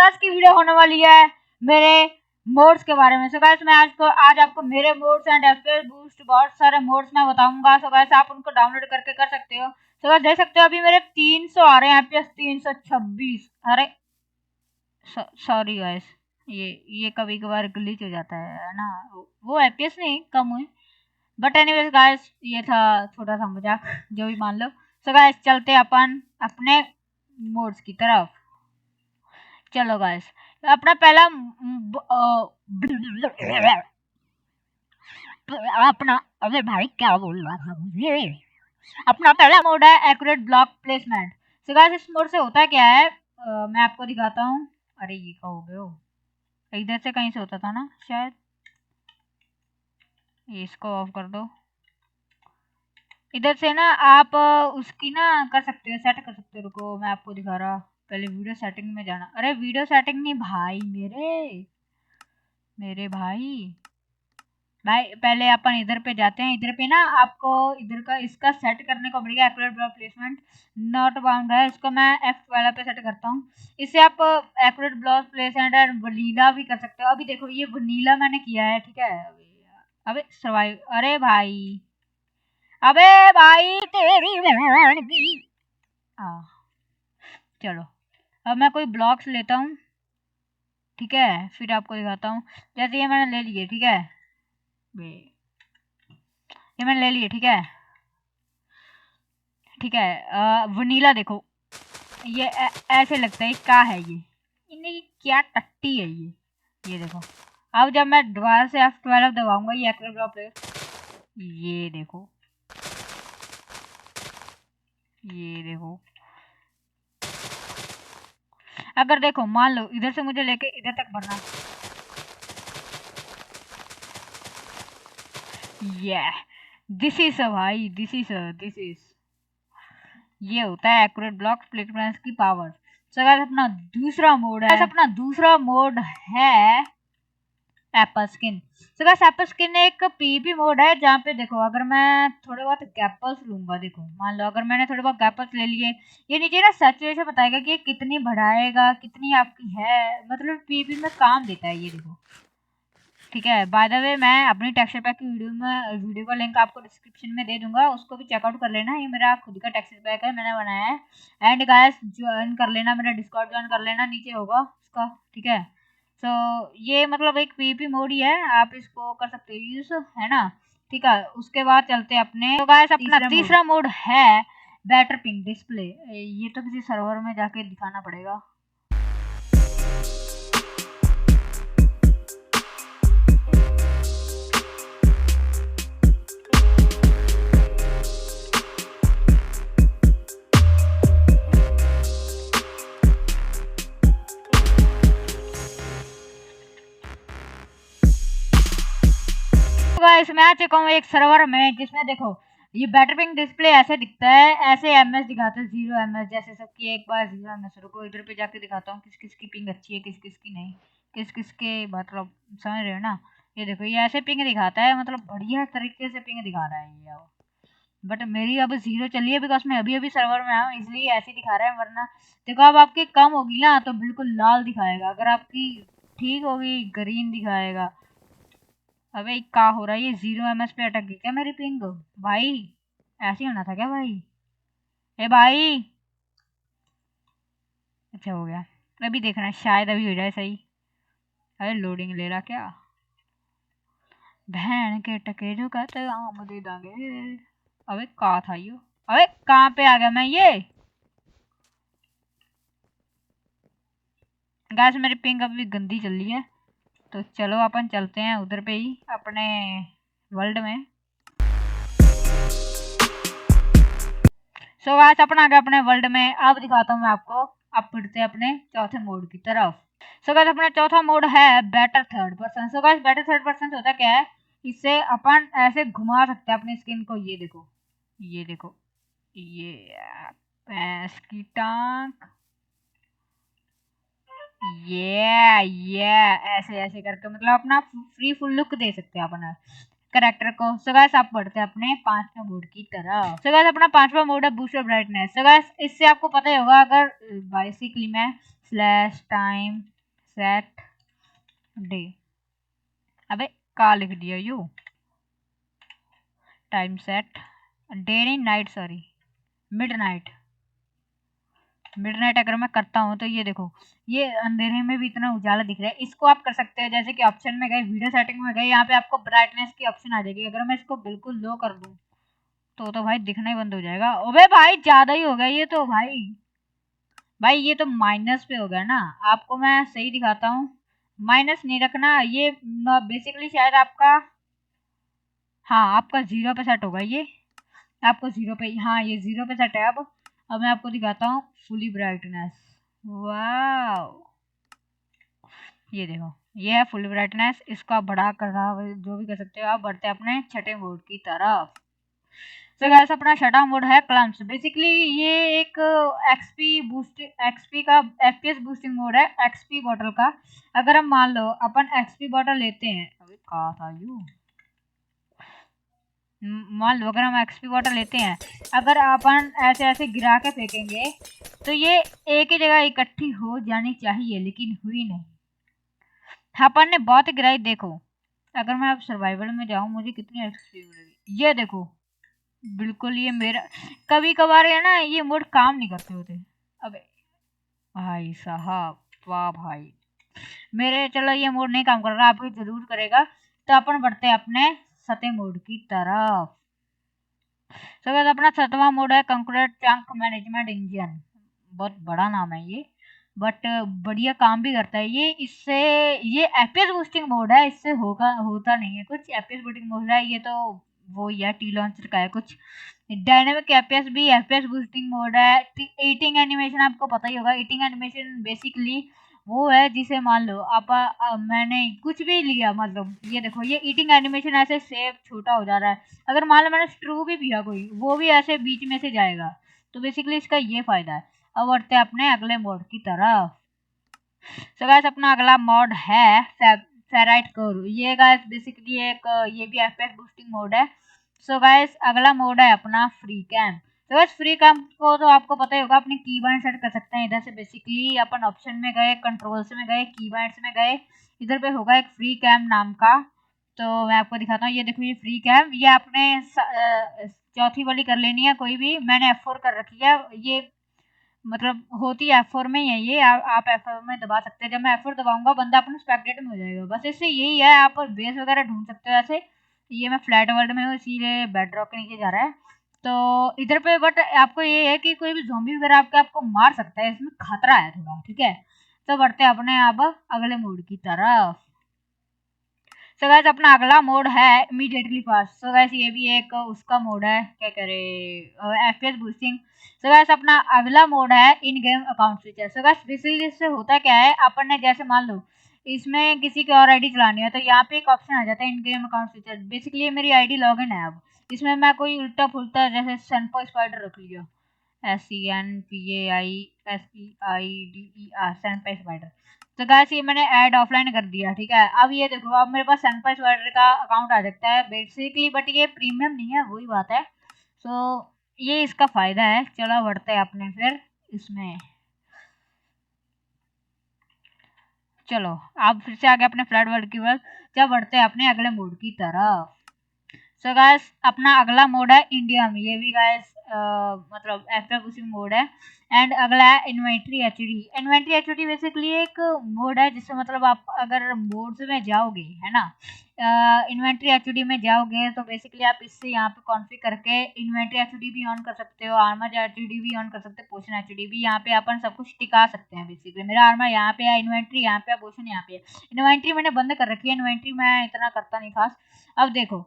Guys की video होने वाली है मेरे मोड्स के बारे में। सो गाइस मैं आज आपको मेरे मोड्स एंड एफपीएस बूस्ट बहुत सारे मोड्स मैं बताऊंगा। सो गाइस आप उनको डाउनलोड करके कर सकते हो। सो गाइस देख सकते हो अभी मेरे 300 आ रहे हैं एफपीएस 326। अरे सॉरी गाइस, ये कभी कभार ग्लिच हो जाता है ना, वो एफपीएस नहीं कम हुए। बट एनीवेज गाइस ये था छोटा सा मजाक, जो भी मान लो। सो गाइस चलते अपन अपने मोड्स की तरफ। चलो गाइस अपना पहला अपना, अबे भाई क्या बोल रहा था मुझे, अपना पहला मोड है accurate block placement. So guys इस मोड से होता क्या है, मैं आपको दिखाता हूँ। अरे ये क्या हो गया हो, इधर से कहीं से होता था ना शायद, इसको ऑफ कर दो। इधर से ना आप उसकी ना कर सकते हो, सेट कर सकते हो। रुको मैं आपको दिखा रहा, पहले वीडियो सेटिंग में जाना। अरे वीडियो सेटिंग नहीं भाई, मेरे भाई पहले अपन इधर पे जाते हैं। इधर पे ना आपको इधर का इसका सेट करने को पड़ेगा, accurate block placement not bound है। इसको मैं F12 पे सेट करता हूँ। इससे आप एक्यूरेट ब्लॉक प्लेसमेंट और वनीला भी कर सकते हो। अभी देखो ये वनीला मैंने किया है, ठीक है। अबे सर्वाइव, अबे भाई तेरी चलो अब मैं कोई ब्लॉक्स लेता हूँ, ठीक है, फिर आपको दिखाता हूँ। जैसे ये मैंने ले लिए, ठीक है, ये मैंने ले लिए, ठीक है, ठीक है। वनीला देखो ये ऐसे लगता है, क्या है ये, इन्हें क्या टट्टी है ये देखो। अब जब मैं दोबारा से F12 दबाऊंगा ये एक्यूरेट ब्लॉक प्लेस, ये देखो अगर देखो मान लो इधर से मुझे लेके इधर तक बढ़ना, दिस इज भाई, दिस इज ये होता है एक्यूरेट ब्लॉक प्लेसमेंट की पावर। सो गाइस अपना दूसरा मोड है Apple skin. So guys Apple skin एक पीवीपी मोड है जहाँ पे देखो अगर मैं थोड़े बहुत गैपल्स लूंगा, देखो मान लो अगर मैंने थोड़े बहुत गैपल्स ले लिए, ये नीचे ना सैचुरेशन बताएगा कि ये कितनी बढ़ाएगा, कितनी आपकी है, मतलब पीवीपी में काम देता है ये देखो, ठीक है। बाय द वे मैं अपनी टेक्सचर पैक की वीडियो का लिंक आपको डिस्क्रिप्शन में दे दूंगा, उसको भी चेकआउट कर लेना। ये मेरा खुद का टेक्सचर पैक है, मैंने बनाया है। एंड गाइस ज्वाइन कर लेना, मेरा डिस्कॉर्ड ज्वाइन कर लेना, नीचे होगा उसका, ठीक है। सो ये मतलब एक पीवीपी मोड ही है, आप इसको कर सकते हो यूज, है ना, ठीक है। उसके बाद चलते अपने, तो गाइस अपना तीसरा मोड है बेटर पिंग डिस्प्ले। ये तो किसी सर्वर में जाके दिखाना पड़ेगा। गाइस मैं आ चुका हूँ एक सर्वर में जिसमें देखो ये बेटर पिंग डिस्प्ले ऐसे दिखता है, ऐसे एमएस दिखाता है 0 एमएस जैसे सबकी, एक बार 0 एमएस। रुको इधर पे जाके दिखाता हूँ किस किस की पिंग अच्छी है, किस किस की नहीं, किस किस के, मतलब समझ रहे हो ना। ये देखो ये ऐसे पिंग दिखाता है, मतलब बढ़िया तरीके से पिंग दिखा रहा है ये। बट मेरी अब 0 चली है बिकॉज मैं अभी सर्वर में आया हूँ, इसलिए ऐसे दिखा रहा है। वरना देखो अब आपकी कम होगी ना तो बिल्कुल लाल दिखाएगा, अगर आपकी ठीक होगी ग्रीन दिखाएगा। अबे क्या हो रहा है, ये 0 एमएस पे अटक गई क्या मेरी पिंग भाई, ऐसे ही होना था क्या भाई, ए भाई। अच्छा हो गया, अभी देखना शायद अभी हो जाए सही। अरे लोडिंग ले रहा क्या, बहन के टके जो कहते आम दे देंगे। अबे कहाँ था यो, अबे कहाँ पे आ गया मैं ये। गैस मेरी पिंग अभी गंदी चल रही है, तो चलो अपन चलते हैं उधर पे ही अपने वर्ल्ड में। सो गाइस अपन आ गए अपने वर्ल्ड में, अब दिखाता हूँ मैं आपको। अब फिरते हैं अपने चौथे मोड की तरफ। सो गाइस अपना चौथा मोड है better third person. So guys better third person होता क्या है, इससे अपन ऐसे घुमा सकते हैं अपनी स्किन को, ये देखो ये भैंस की टांग, ये ऐसे ऐसे करके मतलब अपना फ्री फुल लुक दे सकते हैं अपना करेक्टर को। सो गाइस आप बढ़ते हैं अपने पांचवा मोड की तरफ। सो गाइस अपना पांचवा मोड है बूस्ट ब्राइटनेस। सो गाइस इससे आपको पता ही होगा, अगर बेसिकली मैं स्लैश टाइम सेट डे, अबे का लिख दिया यू, टाइम सेट डे नहीं नाइट, सॉरी मिडनाइट। मिडनाइट अगर मैं करता हूँ तो ये देखो ये अंधेरे में भी इतना उजाला दिख रहा है। इसको आप कर सकते हैं जैसे कि ऑप्शन में गए, वीडियो सेटिंग में गए, यहाँ पे आपको ब्राइटनेस की ऑप्शन आ जाएगी। अगर मैं इसको बिल्कुल लो कर दूँ तो भाई दिखना ही बंद हो जाएगा। अबे भाई ज्यादा ही हो गया ये तो भाई ये तो माइनस पे हो गया ना। आपको मैं सही दिखाता हूँ, माइनस नहीं रखना ये, बेसिकली शायद आपका, हाँ आपका 0 पे सेट होगा ये, आपको 0 पे, हाँ ये 0 पे सेट है। अब मैं आपको दिखाता हूँ फुली ब्राइटनेस। वाह ये देखो ये है फुल ब्राइटनेस। इसको आप बढ़ा कर जो भी कर सकते हो आप। बढ़ते अपने छठे मोड की तरफ। तो गाइस अपना छठा मोड है क्लम्स। बेसिकली ये एक एक्सपी का एफपीएस बूस्टिंग मोड है, एक्सपी बॉटल का। अगर हम मान लो अपन एक्सपी बॉटल लेते हैं, अभी कहा था यू, मान लो अगर हम एक्सपी बॉटल लेते हैं, अगर अपन ऐसे ऐसे गिरा के फेंकेंगे तो ये एक ही जगह इकट्ठी हो जानी चाहिए, लेकिन हुई नहीं। अपन ने बहुत गिराई। देखो अगर मैं अब सर्वाइवल में जाऊं मुझे कितनी एक्सपी मिलेगी, ये देखो बिल्कुल ये मेरा, कभी कभार है ना ये मोड काम नहीं करते होते। अबे भाई साहब, वाह भाई मेरे, चलो ये मोड नहीं काम कर रहा, आपको जरूर करेगा। तो अपन बढ़ते हैं अपने सते मोड की तरफ। तो so, अपना सतवां मोड है कंक्रीट चंक मैनेजमेंट इंजन। बहुत बड़ा नाम है ये, बट बढ़िया काम भी करता है ये। इससे ये एफपीएस बूस्टिंग मोड है, इससे होता नहीं है कुछ। एफपीएस बूस्टिंग मोड है ये तो वो या टी लॉन्चर का है कुछ। डायनेमिक एफपीएस भी एफपीएस बूस्टिंग मोड है। ईटिंग एनिमेशन आपको पता ही होगा। ईटिंग एनिमेशन बेसिकली वो है जिसे मान लो आप मैंने कुछ भी लिया, मतलब ये देखो ये ईटिंग एनिमेशन ऐसे सेब छोटा हो जा रहा है। अगर मान लो मैंने स्ट्रू भी पिया कोई, वो भी ऐसे बीच में से जाएगा। तो बेसिकली इसका ये फायदा है। अब बढ़ते हैं अपने अगले मोड की तरफ। सो गाइस अपना अगला मोड है फेराइट कोर। ये गाइस बेसिकली एक ये भी एफपीएस बूस्टिंग मोड है। सो गाइस अगला मोड है अपना फ्री कैम। तो गाइस फ्री कैम को तो आपको पता ही होगा, अपनी कीबाइंड सेट कर सकते हैं इधर से। बेसिकली अपन ऑप्शन में गए, कंट्रोल्स में गए, कीबाइंड्स में गए, इधर पे होगा एक फ्री कैम नाम का। तो मैं आपको दिखाता हूँ, ये देखो ये फ्री कैम, ये आपने चौथी वाली कर लेनी है कोई भी। मैंने F4 कर रखी है ये, मतलब होती F4 में ही है ये। आप F4 में दबा सकते हैं। जब मैं F4 दबाऊंगा बंदा अपने स्पेक्टेट में हो जाएगा। बस इससे यही है, आप बेस वगैरह ढूंढ सकते हो ऐसे। ये मैं फ्लैट वर्ल्ड में हूँ इसीलिए बेड रॉक के नीचे जा रहा है। तो इधर पे बट आपको ये है कि कोई भी ज़ॉम्बी वगैरह आपको मार सकता है, इसमें खतरा है थोड़ा, ठीक है। तो बढ़ते हैं अपने अब अगले मोड की तरफ। सो गाइस अपना अगला मोड है इमीडिएटली फास्ट। सो गाइस ये भी एक उसका मोड है, क्या करे, एफपीएस बूस्टिंग। सो गाइस अपना अगला मोड है इन game account feature. So guys basically इससे होता क्या है, अपन ने जैसे मान लो इसमें किसी की और आईडी चलानी है तो यहाँ पे एक ऑप्शन आ जाता है इन गेम अकाउंट फीचर। बेसिकली मेरी आईडी लॉगिन है। अब इसमें मैं कोई उल्टा फुलटा जैसे सनपो स्पाइडर रख लिया, SENPAIDER सनपाई स्पाइडर। तो गाइस ये मैंने ऐड ऑफलाइन कर दिया, ठीक है। अब ये देखो अब मेरे पास सनपाई स्पाइडर का अकाउंट आ सकता है बेसिकली, बट ये प्रीमियम नहीं है, वही बात है। सो ये इसका फायदा है। चलो बढ़ते हैं अपने फिर इसमें। चलो आप फिर से आगे अपने फ्लड वर्ल्ड की वर्ल्ड। जब बढ़ते हैं अपने अगले मोड की तरफ। सो गाइस अपना अगला मोड है इंडिया में। ये भी गाइस मतलब एफपीएस मोड है। एंड अगला है inventory HD. Inventory HD basically एक मोड है जिससे मतलब आप अगर मोड्स में जाओगे है ना, इन्वेंट्री एचडी में जाओगे तो बेसिकली आप इससे यहाँ पे कॉन्फ़िगर करके इन्वेंट्री एचडी भी ऑन कर सकते हो, आर्मर एचडी भी ऑन कर सकते हो, पोशन एचडी भी। यहाँ पे अपन सब कुछ टिका सकते हैं। बेसिकली मेरा आर्मर यहाँ पे है, इन्वेंट्री यहाँ पे है, पोशन यहाँ पे है। इन्वेंट्री मैंने बंद कर रखी है, इन्वेंट्री मैं इतना करता नहीं खास। अब देखो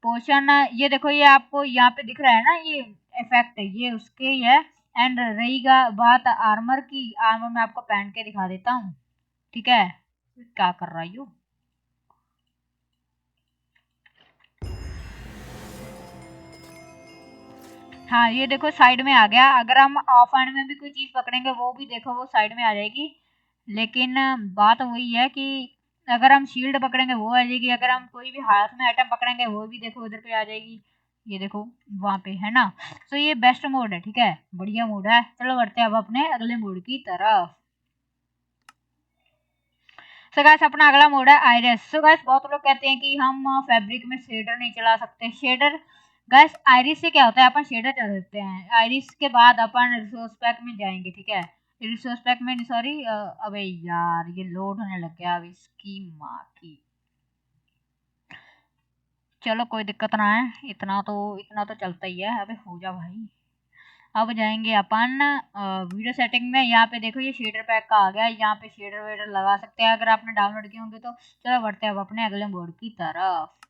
पोशन, ये देखो ये आपको यहाँ पे दिख रहा है ना, ये इफेक्ट है ये उसके ही है। एंड रही बात आर्मर की, आर्मर मैं आपको पहन के दिखा देता हूँ, ठीक है। क्या कर रहा हूँ, हाँ ये देखो साइड में आ गया। अगर हम ऑफ हैंड में भी कोई चीज पकड़ेंगे वो भी देखो वो साइड में आ जाएगी। लेकिन बात वही है कि अगर हम शील्ड पकड़ेंगे वो आ जाएगी, अगर हम कोई भी हाथ में आइटम पकड़ेंगे वो भी देखो उधर पे आ जाएगी। ये देखो वहां पे है ना। तो ये बेस्ट मोड है, ठीक है, बढ़िया मोड है। चलो बढ़ते हैं अब अपने अगले मोड की तरफ। सो गाइस अपना अगला मोड है आइरिस। सो गाइस बहुत लोग कहते हैं कि हम फैब्रिक में शेडर नहीं चला सकते। शेडर गाइस आइरिस से क्या होता है, अपन शेडर चला सकते हैं। आइरिस के बाद अपन रिसोर्स पैक में जाएंगे, ठीक है। रिसोर्स पैक में सॉरी, अबे यार ये लोड होने लग गया अब इसकी माँ की। चलो कोई दिक्कत ना है, इतना तो चलता ही है। अबे हो जा भाई। अब जाएंगे अपन वीडियो सेटिंग में। यहाँ पे देखो ये शेडर पैक का आ गया, यहाँ पे शेडर वेडर लगा सकते हैं अगर आपने डाउनलोड किए होंगे तो। चलो बढ़ते हैं अब अपने अगले मोड की तरफ।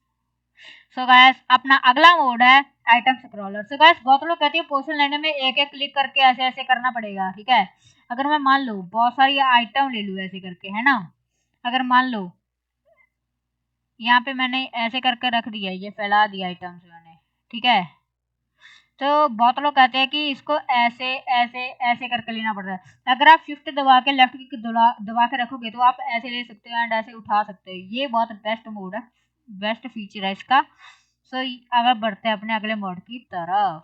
सो गाइस अपना अगला मोड है आइटम स्क्रॉलर। सो गाइस बहुत लोग कहते हैं पोर्शन लेने में एक एक क्लिक करके ऐसे ऐसे करना पड़ेगा, ठीक है। अगर मैं मान लो बहुत सारी आइटम ले लूँ ऐसे करके, है ना। अगर मान लो यहाँ पे मैंने ऐसे करके रख दिया, ये फैला दिया आइटम्स मैंने, ठीक है। तो बहुत लोग कहते हैं कि इसको ऐसे ऐसे ऐसे करके लेना पड़ता है। अगर आप शिफ्ट दबा के लेफ्ट क्लिक दबा के रखोगे तो आप ऐसे ले सकते हो एंड ऐसे उठा सकते हो। ये बहुत बेस्ट मोड है, बेस्ट फीचर है इसका। सो अगर बढ़ते हैं अपने अगले मोड की तरफ।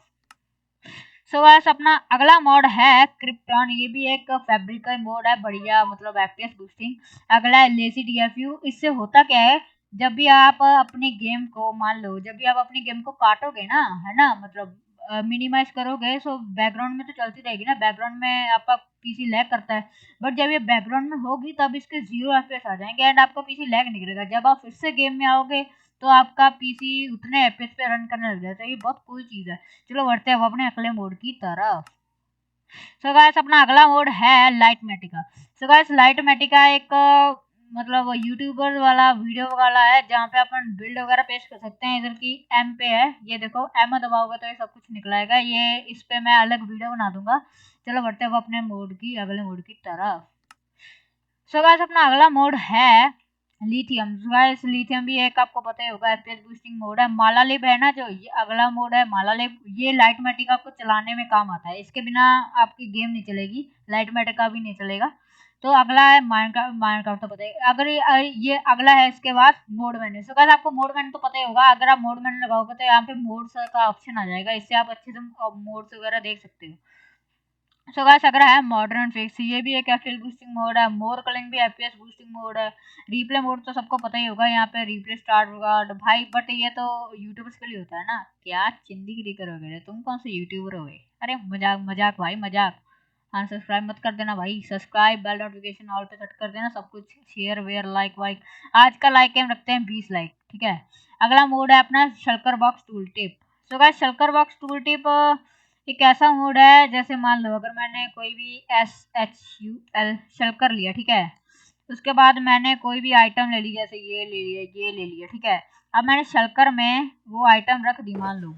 सो गाइस अपना अगला मोड है क्रिप्टॉन। ये भी एक फैब्रिक का मोड है, बढ़िया मतलब एफपीएस बूस्टिंग। अगला है लेजी डीएफयू। इससे होता क्या है, जब भी आप अपनी गेम को मान लो, जब भी आप अपनी गेम को काटोगे ना, है ना, मतलब मिनिमाइज करोगे, सो बैकग्राउंड में तो चलती रहेगी ना, बैकग्राउंड में आपका पीसी लैग करता है। बट जब ये बैकग्राउंड में होगी तब इसके 0 एफपीएस आ जाएंगे एंड आपका पीसी लैग नहीं करेगा। जब आप फिर से गेम में आओगे तो आपका पीसी उतने एफपीएस पे रन करने लग जाता है। ये बहुत कूल चीज है। चलो बढ़ते हैं अब अपने अगले मोड की तरफ। सो गाइस अपना अगला मोड है लाइटमेटिका। सो गाइस लाइटमेटिका एक मतलब यूट्यूबर वाला वीडियो वाला है, जहाँ पे अपन बिल्ड वगैरह पेश कर सकते हैं। इधर की एम पे है, ये देखो एम दबाओगे तो ये सब कुछ निकलाएगा। ये इस पे मैं अलग वीडियो बना दूंगा। चलो बढ़ते हैं अपने मोड की अगले मोड की तरफ। सो गाइस अपना अगला मोड है लिथियम। गाइस लिथियम भी एक आपको पता ही होगा एफपीएस बूस्टिंग मोड है। मालालिब है ना जो ये अगला मोड है मालालिब, ये लाइटमेटिका को चलाने में काम आता है। इसके बिना आपकी गेम नहीं चलेगी, लाइटमेटिका भी नहीं चलेगा। तो अगला है माइनक्राफ्ट। माइनक्राफ्ट तो पता है। अगर ये अगला है इसके बाद मोड मेन्यू। सो गाइस आपको मोड मेन्यू तो पता ही होगा। अगर आप मोड मेन्यू लगाओगे तो यहाँ पे मोड्स का ऑप्शन आ जाएगा, इससे आप अच्छे से मोड्स वगैरह देख सकते हो। सो गाइस अगर है मॉडर्न फिक्स, ये भी एक एफपीएस बूस्टिंग मोड है। मोर कलिंग भी एफपीएस बूस्टिंग मोड है। रिप्ले मोड तो सबको पता ही होगा, यहाँ पे रिप्ले स्टार्ट होगा भाई। बट ये तो यूट्यूबर्स के लिए होता है ना। क्या चिंदीगिरी करोगे, तुम कौन से यूट्यूबर हो? अरे मजाक मजाक भाई मजाक। अनसब्सक्राइब मत कर देना भाई, सब्सक्राइब बेल नोटिफिकेशन ऑल पे सेट कर देना, सब कुछ शेयर वेयर लाइक वाइक। आज का लाइक हम रखते हैं 20 लाइक, ठीक है। अगला मोड है अपना shulker box tool tip. So guys shulker box tool tip एक ऐसा मोड है, जैसे मान लो अगर मैंने कोई भी SHUL शल्कर लिया, ठीक है। उसके बाद मैंने कोई भी आइटम ले ली, जैसे ये ले लिया ये ले लिया, ठीक है। अब मैंने शल्कर में वो आइटम रख दी मान लो,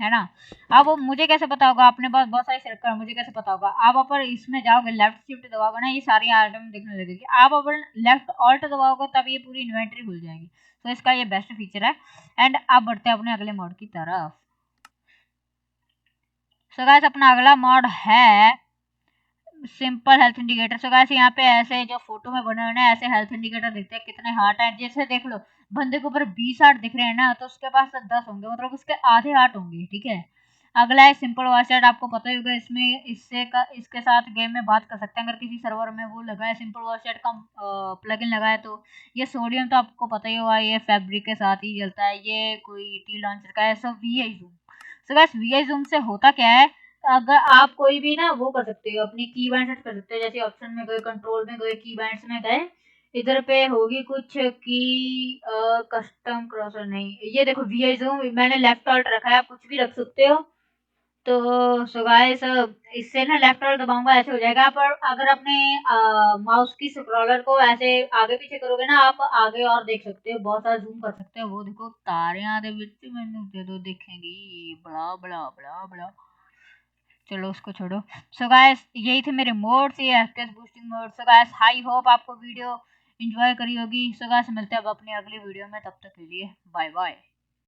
है ना। अब मुझे कैसे पता होगा, अपने पास बहुत सारी शल्कर, मुझे कैसे पता होगा? आप अगर इसमें जाओगे लेफ्ट शिफ्ट दबाओगे ना, ये सारी आइटम दिखने लगेगी। आप अगर लेफ्ट ऑल्ट दबाओगे तब ये पूरी इन्वेंटरी खुल जाएगी। तो इसका ये बेस्ट फीचर है। एंड अब बढ़ते हैं अपने अगले मोड की तरफ। सो गाइस अपना अगला मोड है simple health indicator. So guys यहाँ पे ऐसे जो फोटो में बने हुए ना, ऐसे हेल्थ इंडिकेटर दिखते हैं कितने हार्ट हैं। जैसे देख लो बंदे के ऊपर 20 हार्ट दिख रहे हैं ना, तो उसके पास 10 होंगे, मतलब उसके आधे हार्ट होंगे, ठीक है। अगला है सिंपल वॉइस चैट। आपको पता ही होगा, इसमें इसके साथ गेम में बात कर सकते हैं अगर किसी सर्वर में वो लगा है, सिंपल वॉइस चैट का प्लगइन लगा है तो। ये सोडियम तो आपको पता ही होगा, ये फैब्रिक के साथ ही चलता है। ये कोई टी लॉन्चर का है। सो वीआई जूम। सो गाइस वीआई जूम से होता क्या है, अगर आप कोई भी ना वो कर सकते हो, अपनी की बैंड सेट कर सकते हो। जैसे ऑप्शन में गए, कंट्रोल में गए, की बैंड्स में गए, इधर पे होगी कुछ की कस्टम क्रॉसर नहीं, ये देखो वीआई जूम मैंने लेफ्ट ऑल्ट रखा है, आप कुछ भी रख सकते हो। तो सो गाइस इससे ना लेफ्ट ऑल्ट दबाऊंगा ऐसे हो जाएगा। पर अगर अपने माउस की स्क्रॉलर को ऐसे आगे पीछे करोगे ना, आप आगे और देख सकते हो, बहुत सारा जूम कर सकते हो। वो देखो तारियां दे विच मैनू दे दो देखेंगी, बड़ा बड़ा बड़ा बड़ा। चलो उसको छोड़ो। सो गाइस यही थे मेरे मोड्स, ये FPS boosting mode. So guys I hope आपको वीडियो एंजॉय करी होगी। सो गाइस मिलते हैं अब अपनी अगली वीडियो में, तब तक के लिए बाय बाय।